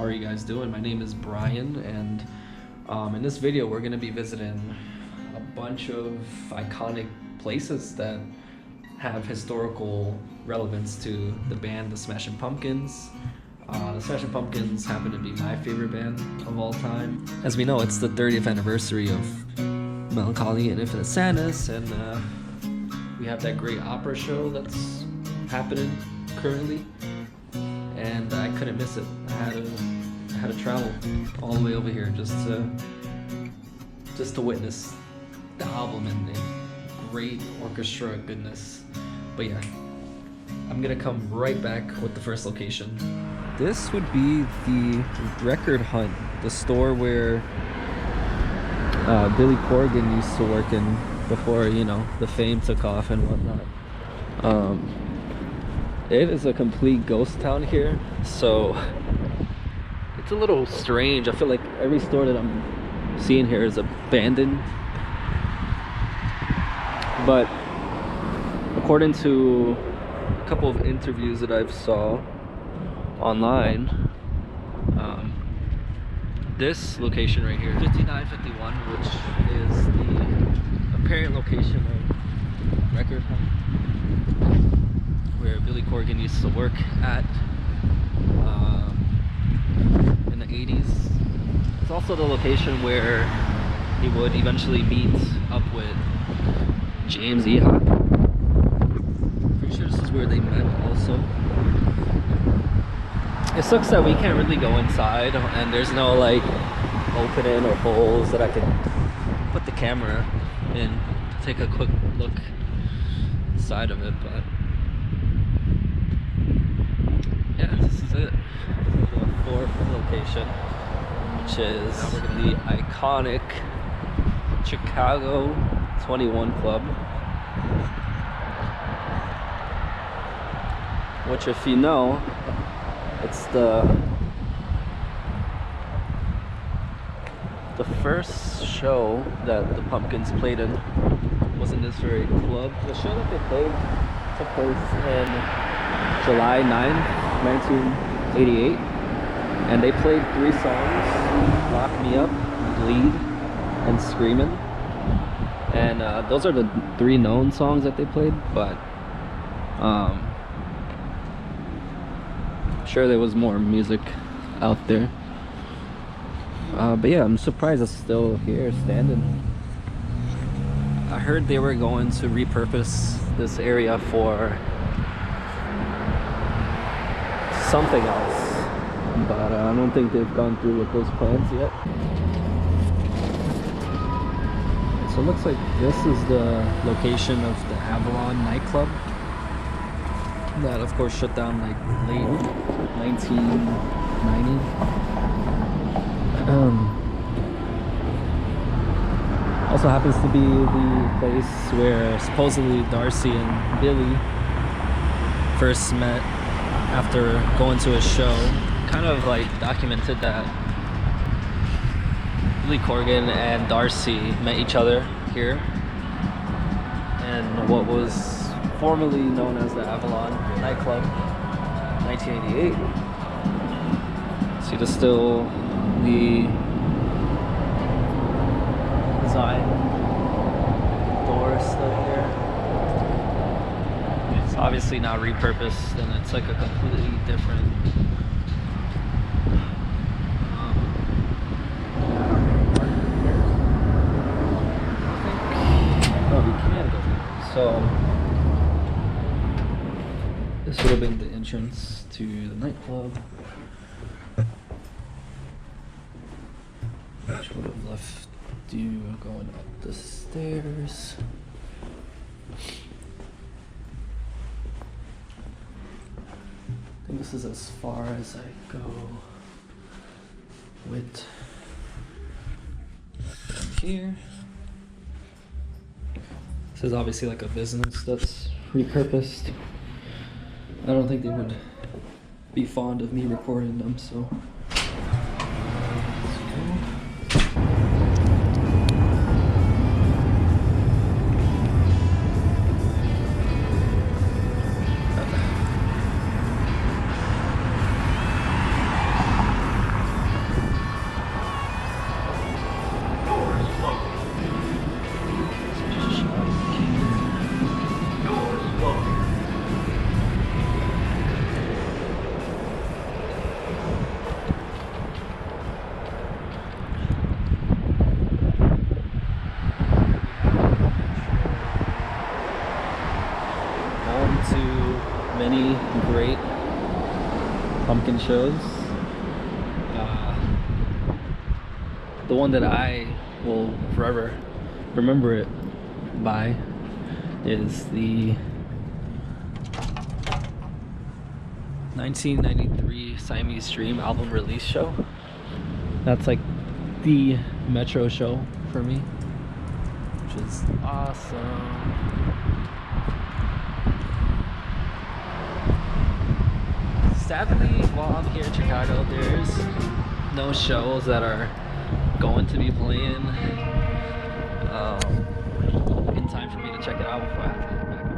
are you guys doing? My name is Brian, and in this video we're going to be visiting a bunch of iconic places that have historical relevance to the band, the Smashing Pumpkins. The Smashing Pumpkins happen to be my favorite band of all time. As we know, it's the 30th anniversary of Mellon, Collie, and Infinite Sadness, and we have that great opera show that's happening currently, and I couldn't miss it. I had to travel all the way over here just to witness the album and great orchestra goodness. But yeah, I'm gonna come right back with the first location. This would be the Record Hunt, the store where Billy Corgan used to work in before, you know, the fame took off and whatnot. It is a complete ghost town here, so it's a little strange. I feel like every store that I'm seeing here is abandoned. But according to a couple of interviews that I've saw online, this location right here, 5951, which is the apparent location of Record Hunt, where Billy Corgan used to work at in the 80s. It's also the location where he would eventually meet up with James Ehop. Pretty sure this is where they met also. It sucks that we can't really go inside and there's no like opening or holes that I can put the camera in to take a quick look inside of it, but yeah, this is it. The fourth location, which is the iconic Chicago 21 Club, which, if you know, it's the first show that the Pumpkins played in was in this very club. The show that they played took place in July 9, 1988, and they played 3 songs: Lock Me Up, Bleed, and Screamin'. And those are the 3 known songs that they played, but I'm sure there was more music out there. But yeah, I'm surprised it's still here standing. I heard they were going to repurpose this area for something else, but I don't think they've gone through with those plans yet. So it looks like this is the location of the Avalon nightclub that of course shut down like late 1990. Also happens to be the place where supposedly Darcy and Billy first met after going to a show. Kind of like documented that Billy Corgan and Darcy met each other here in what was formerly known as the Avalon nightclub, 1988. See, there's still the design door still here. It's obviously not repurposed, and it's like a completely different so this would have been the entrance to the nightclub, which would have left you going up the stairs. I think this is as far as I go with here. This is obviously like a business that's repurposed. I don't think they would be fond of me recording them, so. to many great pumpkin shows. The one that I will forever remember it by is the 1993 Siamese Dream album release show. That's like the Metro show for me, which is awesome. Sadly, while I'm here in Chicago, there's no shows that are going to be playing in time for me to check it out before I have to head back out.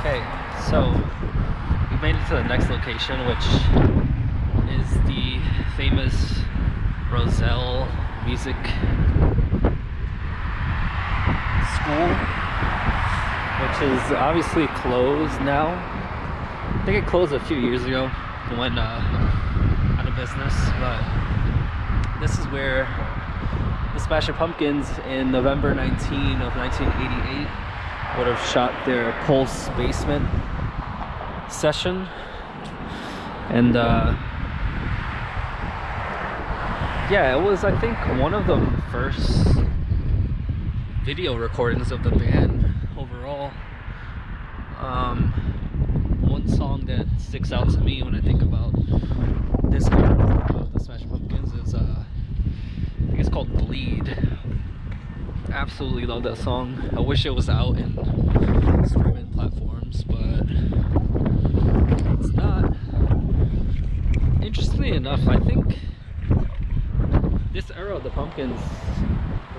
Okay, so we made it to the next location, which is the famous Roselle Music School, which is obviously closed now. I think it closed a few years ago. It went out of business, but this is where the Smashing Pumpkins in November 19 of 1988 would have shot their Pulse Basement session. And yeah, it was, I think, one of the first video recordings of the band overall. One song that sticks out to me when I think about this era of the Smashing Pumpkins is I think it's called Bleed. Absolutely love that song. I wish it was out in streaming platforms, but it's not. Interestingly enough, I think this era of the Pumpkins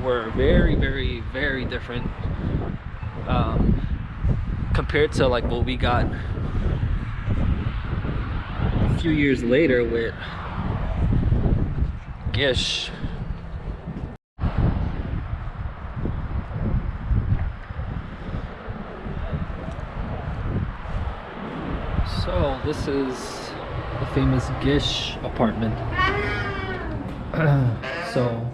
were very, very, very different compared to like what we got a few years later with Gish. So this is the famous Gish apartment. So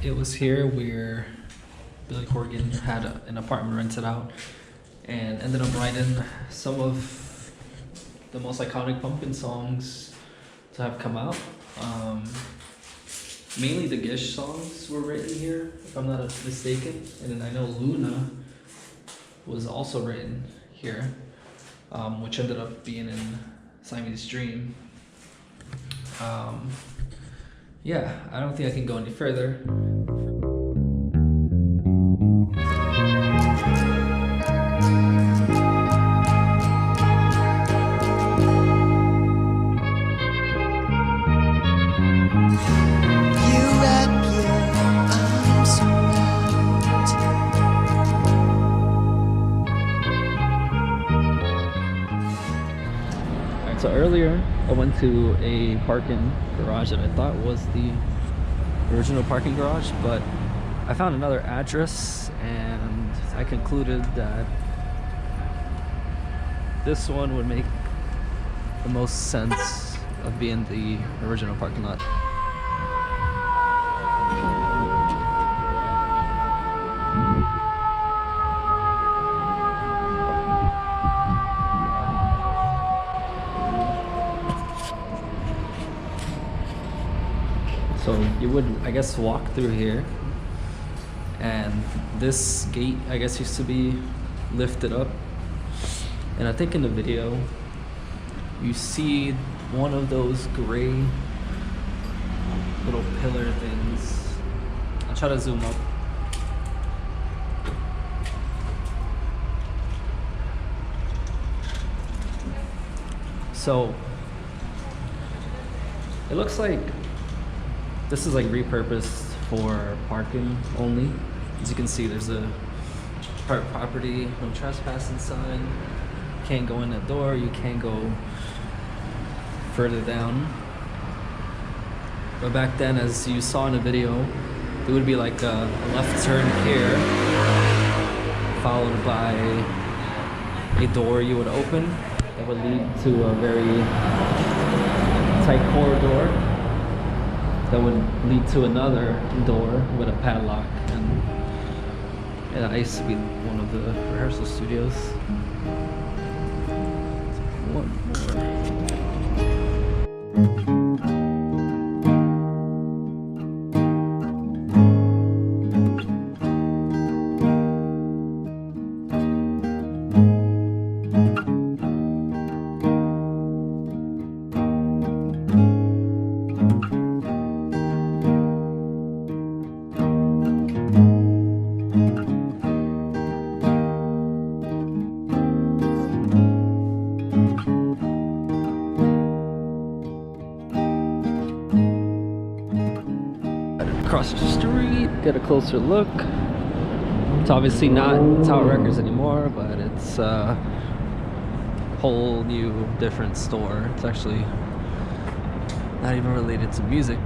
it was here where Billy Corgan had an apartment rented out and ended up writing some of the most iconic Pumpkin songs to have come out. Mainly the Gish songs were written here, if I'm not mistaken. And then I know Luna was also written here, which ended up being in Siamese Dream. Yeah, I don't think I can go any further. So earlier I went to a parking garage that I thought was the original parking garage, but I found another address and I concluded that this one would make the most sense of being the original parking lot. So you would, I guess, walk through here, and this gate, I guess, used to be lifted up. And I think in the video, you see one of those gray little pillar things. I'll try to zoom up. So it looks like this is like repurposed for parking only. As you can see, there's a private property, no trespassing sign. Can't go in that door, you can't go further down. But back then, as you saw in the video, there would be like a left turn here, followed by a door you would open that would lead to a very tight corridor that would lead to another door with a padlock. And I used to be one of the rehearsal studios. One more. Across the street, get a closer look. It's obviously not Tower Records anymore, but it's a whole new different store. It's actually not even related to music.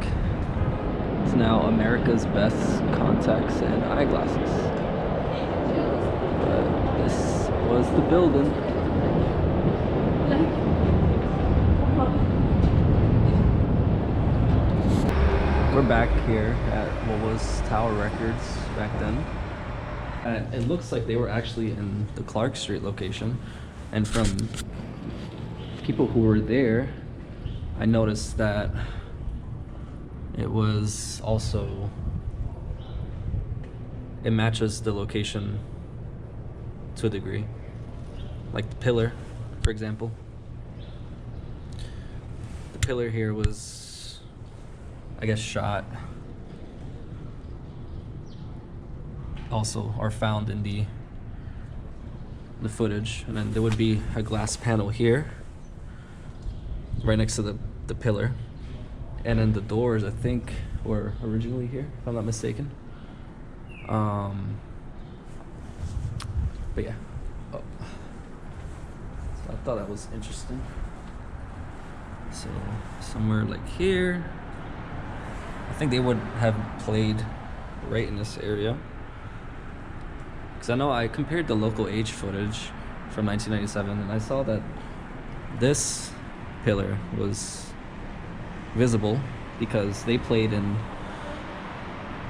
It's now America's Best Contacts and Eyeglasses. But this was the building. We're back here at what was Tower Records back then. It looks like they were actually in the Clark Street location. And from people who were there, I noticed that it was also, it matches the location to a degree. Like the pillar, for example. The pillar here was, I guess, shot also, or found in the footage. And then there would be a glass panel here right next to the pillar, and then the doors, I think, were originally here, if I'm not mistaken. But yeah, so I thought that was interesting. So somewhere like here, I think they would have played right in this area. Because I know I compared the local age footage from 1997, and I saw that this pillar was visible because they played in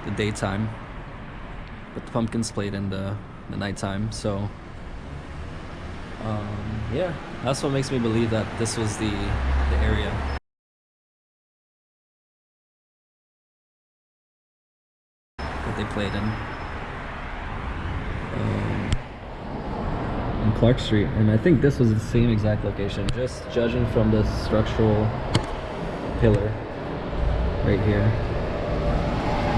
the daytime, but the Pumpkins played in the nighttime. So yeah, that's what makes me believe that this was the area. They played in Clark Street, and I think this was the same exact location, just judging from the structural pillar right here.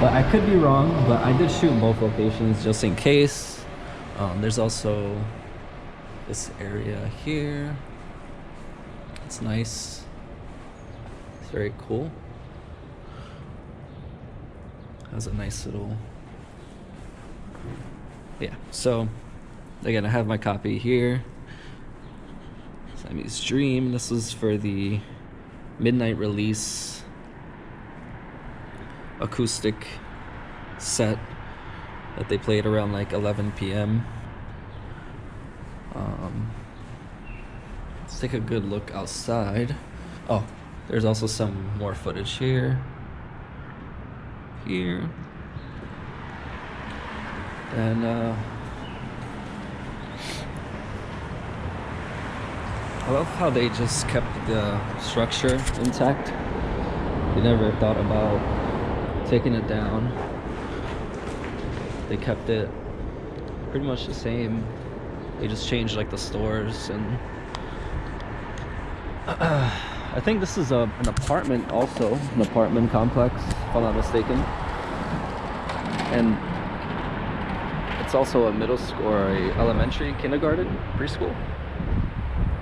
But I could be wrong, but I did shoot both locations just in case. There's also this area here. It's nice. It's very cool. Has a nice little, yeah. So again, I have my copy here. Sammy's Dream. This was for the midnight release acoustic set that they played around like 11 p.m. Let's take a good look outside. Oh, there's also some more footage here. And I love how they just kept the structure intact. They never thought about taken it down. They kept it pretty much the same. They just changed like the stores, and I think this is an apartment also, an apartment complex, if I'm not mistaken. And it's also a middle school or a elementary, kindergarten, preschool,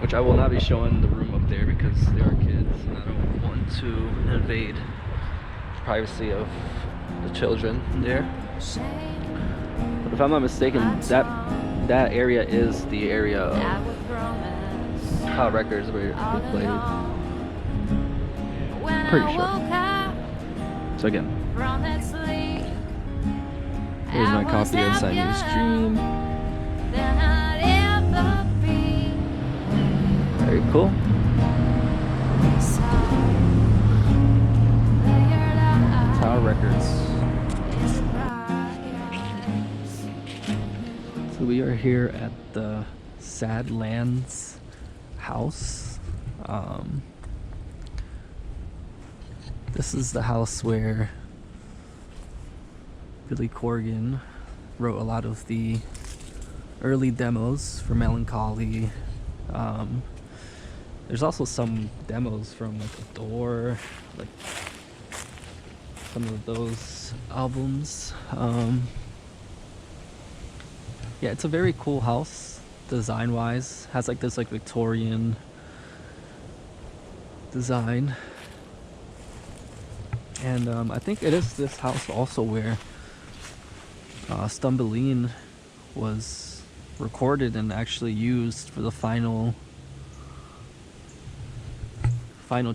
which I will not be showing the room up there because there are kids and I don't want to invade the privacy of the children there. But if I'm not mistaken, that area is the area of Kyle Records where we played. Pretty sure. So again, here's my copy of Siamese Dream. Very cool. Tower Records. So we are here at the Sadlands house. This is the house where Billy Corgan wrote a lot of the early demos for Mellon, Collie. There's also some demos from like The Door, like some of those albums. Yeah, it's a very cool house design wise. Has like this like Victorian design. And I think it is this house also where Stumbleline was recorded and actually used for the final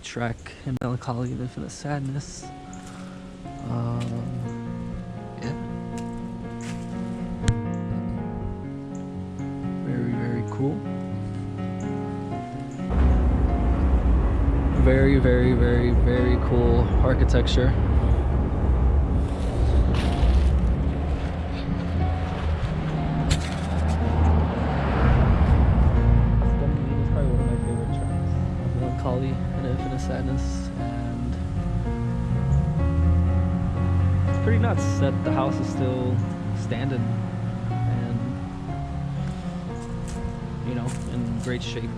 track in Melancholy and Infinite Sadness. Yeah. Very, very cool. Very, very, very, very cool architecture. Stumbleline is probably one of my favorite tracks. Melancholy and Infinite Sadness, and it's pretty nuts that the house is still standing and, you know, in great shape.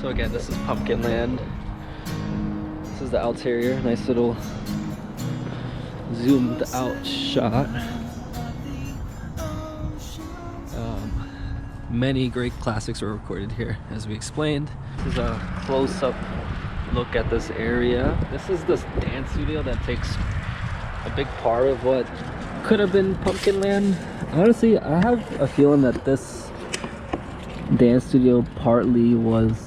So again, this is Pumpkin Land. This is the Altair, nice little zoomed out shot. Many great classics were recorded here, as we explained. This is a close-up look at this area. This is this dance studio that takes a big part of what could have been Pumpkin Land. Honestly, I have a feeling that this dance studio partly was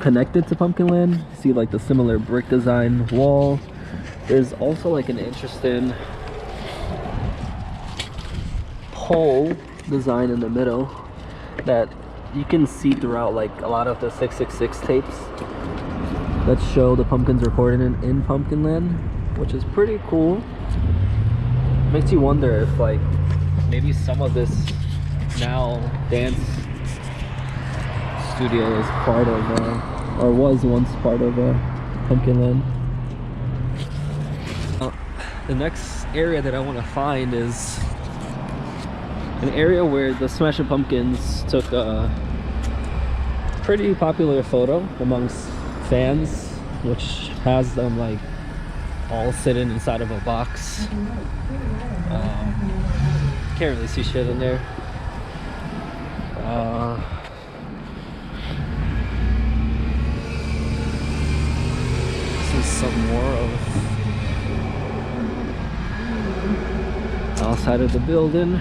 connected to Pumpkin Land. You see like the similar brick design wall. There's also like an interesting pole design in the middle that you can see throughout like a lot of the 666 tapes that show the Pumpkins recorded in Pumpkin Land, which is pretty cool. Makes you wonder if like maybe some of this now dance studio is part of or was once part of Pumpkin Land. The next area that I want to find is an area where the Smashing Pumpkins took a pretty popular photo amongst fans, which has them like all sitting inside of a box. Can't really see shit in there. This is some more of outside of the building.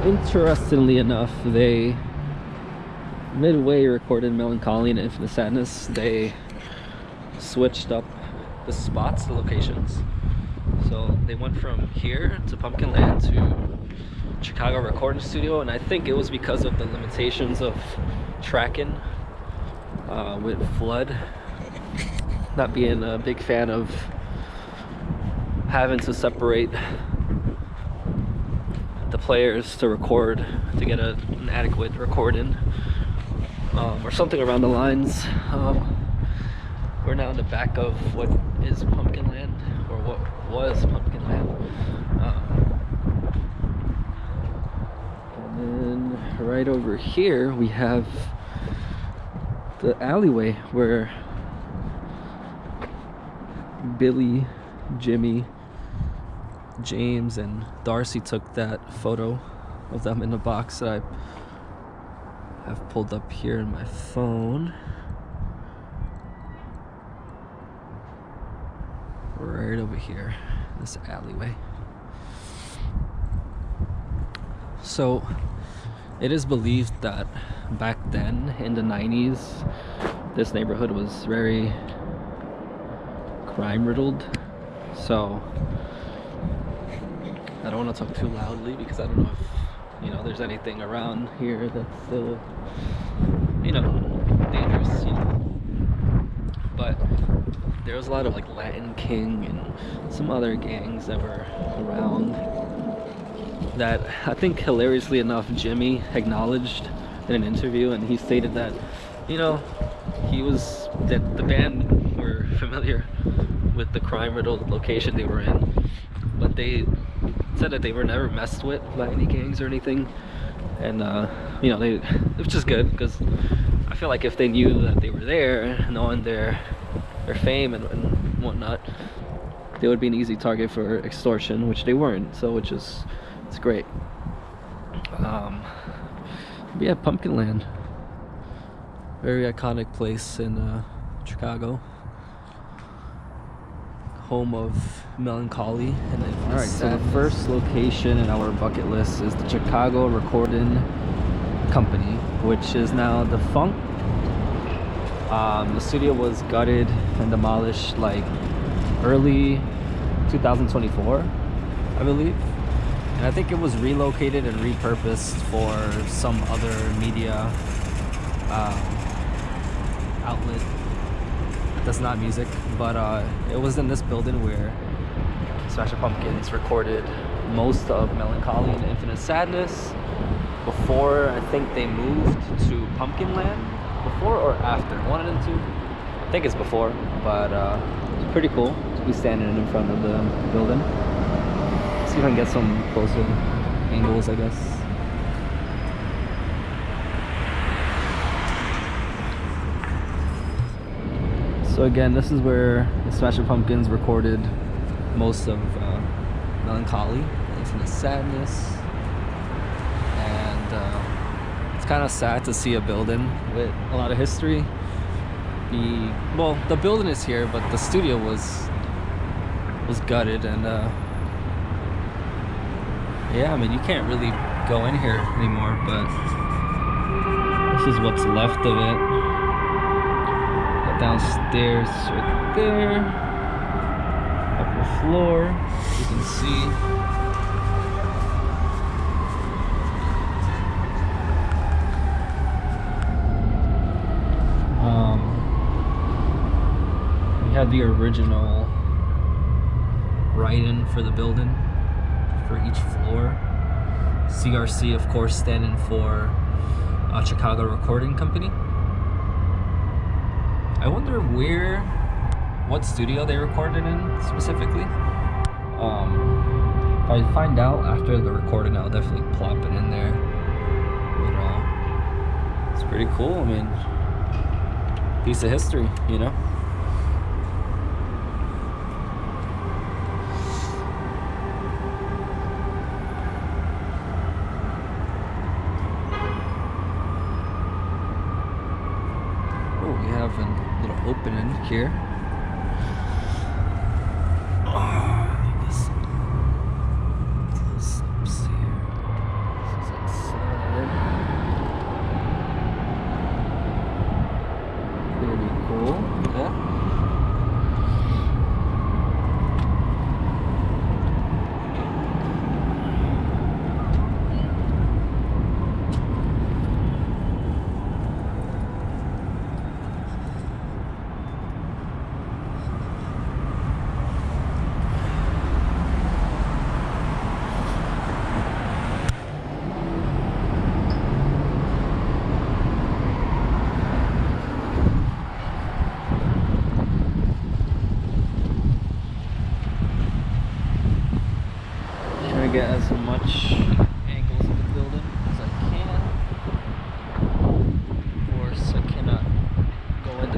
Interestingly enough, they midway recorded Melancholy and Infinite Sadness, they switched up the spots, the locations. So they went from here to Pumpkinland to Chicago Recording Studio, and I think it was because of the limitations of tracking with Flood. Not being a big fan of having to separate the players to record to get an adequate recording, or something around the lines. We're now in the back of what is Pumpkinland, or what was Pumpkinland. And then right over here we have the alleyway where Billy, Jimmy, James, and Darcy took that photo of them in the box that I have pulled up here in my phone. Right over here, this alleyway. So it is believed that back then in the 90s, this neighborhood was very crime riddled. So I don't want to talk too loudly because I don't know if there's anything around here that's still dangerous, but there was a lot of like Latin King and some other gangs that were around that I think hilariously enough Jimmy acknowledged in an interview, and he stated that the band were familiar with the crime riddled location they were in, but they said that they were never messed with by any gangs or anything. And it was just good, because I feel like if they knew that they were there, knowing their fame and whatnot, they would be an easy target for extortion, which they weren't. So it's great. But yeah, Pumpkinland, very iconic place in Chicago, home of Melancholy. And all right, so the first location in our bucket list is the Chicago Recording Company, which is now defunct. The studio was gutted and demolished like early 2024, I believe, and I think it was relocated and repurposed for some other media outlet that's not music. But it was in this building where Smashing Pumpkins recorded most of Melancholy and Infinite Sadness before I think they moved to Pumpkinland. Before or after? One of them two? I think it's before, but it's pretty cool to be standing in front of the building. See if I can get some closer angles, I guess. So again, this is where the Smashing Pumpkins recorded most of Melancholy, Infinite Sadness, and it's kind of sad to see a building with a lot of history. The building is here, but the studio was gutted, and yeah, I mean, you can't really go in here anymore, but this is what's left of it. Downstairs right there, upper floor, you can see. We had the original write-in for the building for each floor. CRC, of course, standing for Chicago Recording Company. I wonder what studio they recorded in specifically. If I find out after the recording, I'll definitely plop it in there. But it's pretty cool. I mean, piece of history, you know. Opening here.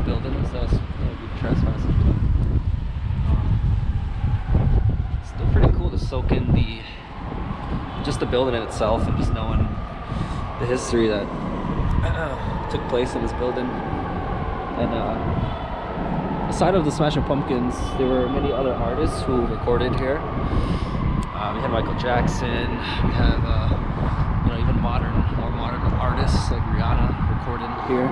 building, so it's gonna be trespassing. Still pretty cool to soak in just the building in itself and just knowing the history that took place in this building. And aside of the Smashing Pumpkins, there were many other artists who recorded here. We had Michael Jackson. We have even more modern artists like Rihanna recorded here.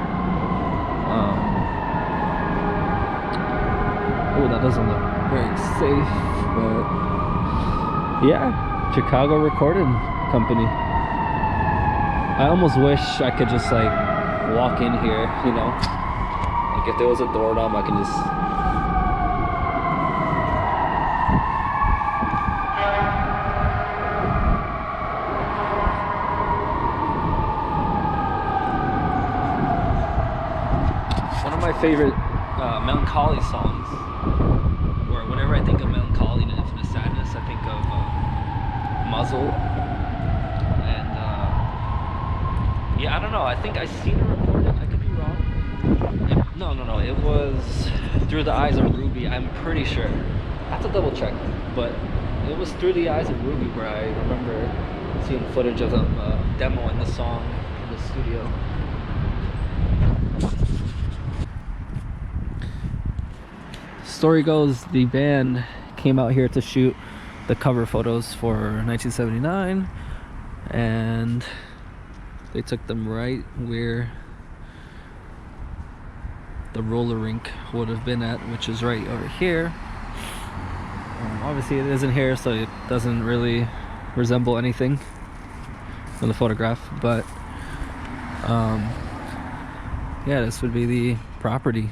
Oh, that doesn't look very safe, but yeah, Chicago Recording Company. I almost wish I could just like walk in here, you know, like if there was a doorknob, I can just. One of my favorite melancholy songs, or whenever I think of melancholy and infinite sadness, I think of Muzzle. And yeah, I don't know, I think I seen it recorded, I could be wrong. No, it was Through the Eyes of Ruby, I'm pretty sure. I have to double check, but it was Through the Eyes of Ruby where I remember seeing footage of them demoing the song in the studio. Story goes, the band came out here to shoot the cover photos for 1979, and they took them right where the roller rink would have been at, which is right over here. Obviously it isn't here, so it doesn't really resemble anything in the photograph, but yeah, this would be the property,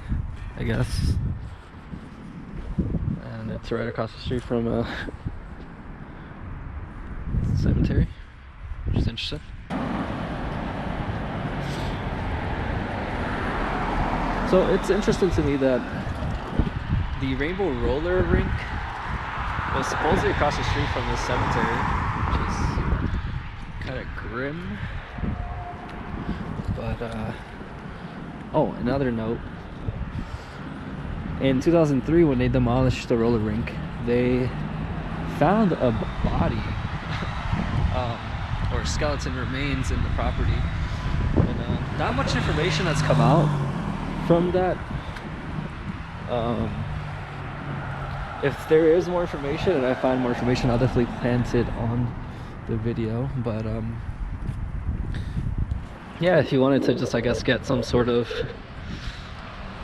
I guess. And it's right across the street from a cemetery, which is interesting. So it's interesting to me that the Rainbow roller rink was supposedly across the street from this cemetery, which is kind of grim. But oh, another note. In 2003, when they demolished the roller rink, they found a body or skeleton remains in the property. And not much information has come out from that. If there is more information and I find more information, I'll definitely plant it on the video. But yeah, if you wanted to just, I guess, get some sort of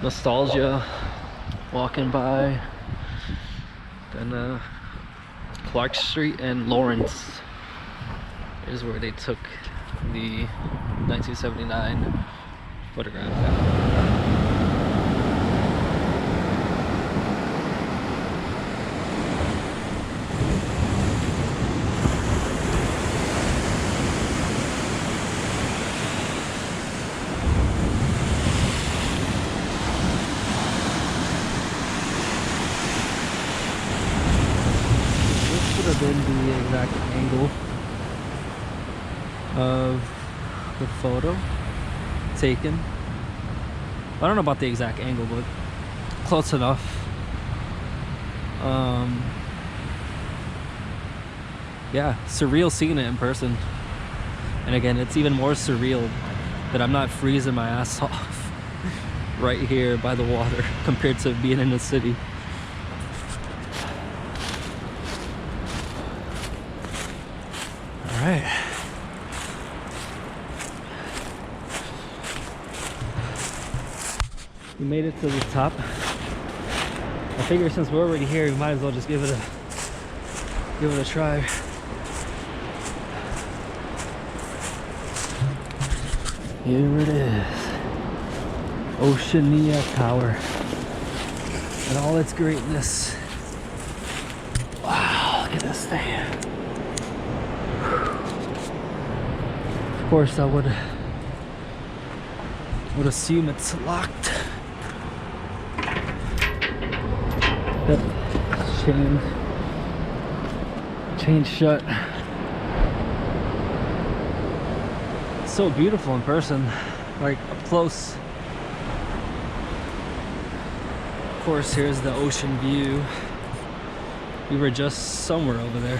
nostalgia walking by, then Clark Street and Lawrence is where they took the 1979 photograph. Been the exact angle of the photo taken. I don't know about the exact angle, but close enough. Yeah, surreal seeing it in person. And again, it's even more surreal that I'm not freezing my ass off right here by the water compared to being in the city. Alright. We made it to the top. I figure since we're already here, we might as well just give it a try. Here it is. Oceania Tower. In all its greatness. Wow, look at this thing. Of course, I would assume it's locked. Yep, it's chained shut. So beautiful in person, like up close. course, here's the ocean view. We were just somewhere over there.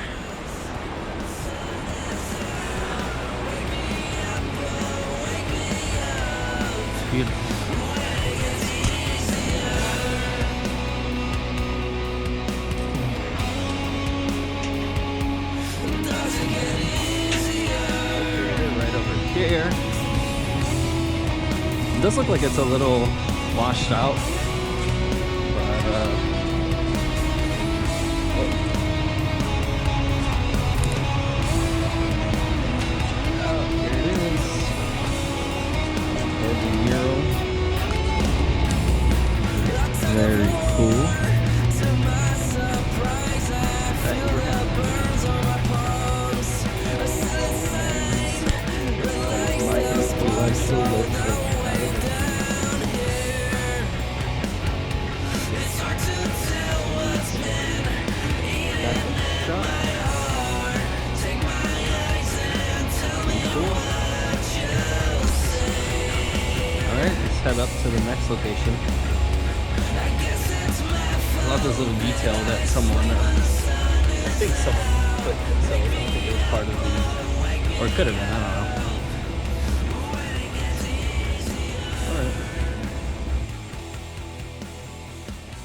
Beautiful. Right over here. It does look like it's a little washed out, but here it is. There's the mural. Very cool. Alright, let's head up to the next location. I love this little detail that someone, I think someone put themselves, I don't think it was part of the, or it could have been, I don't know.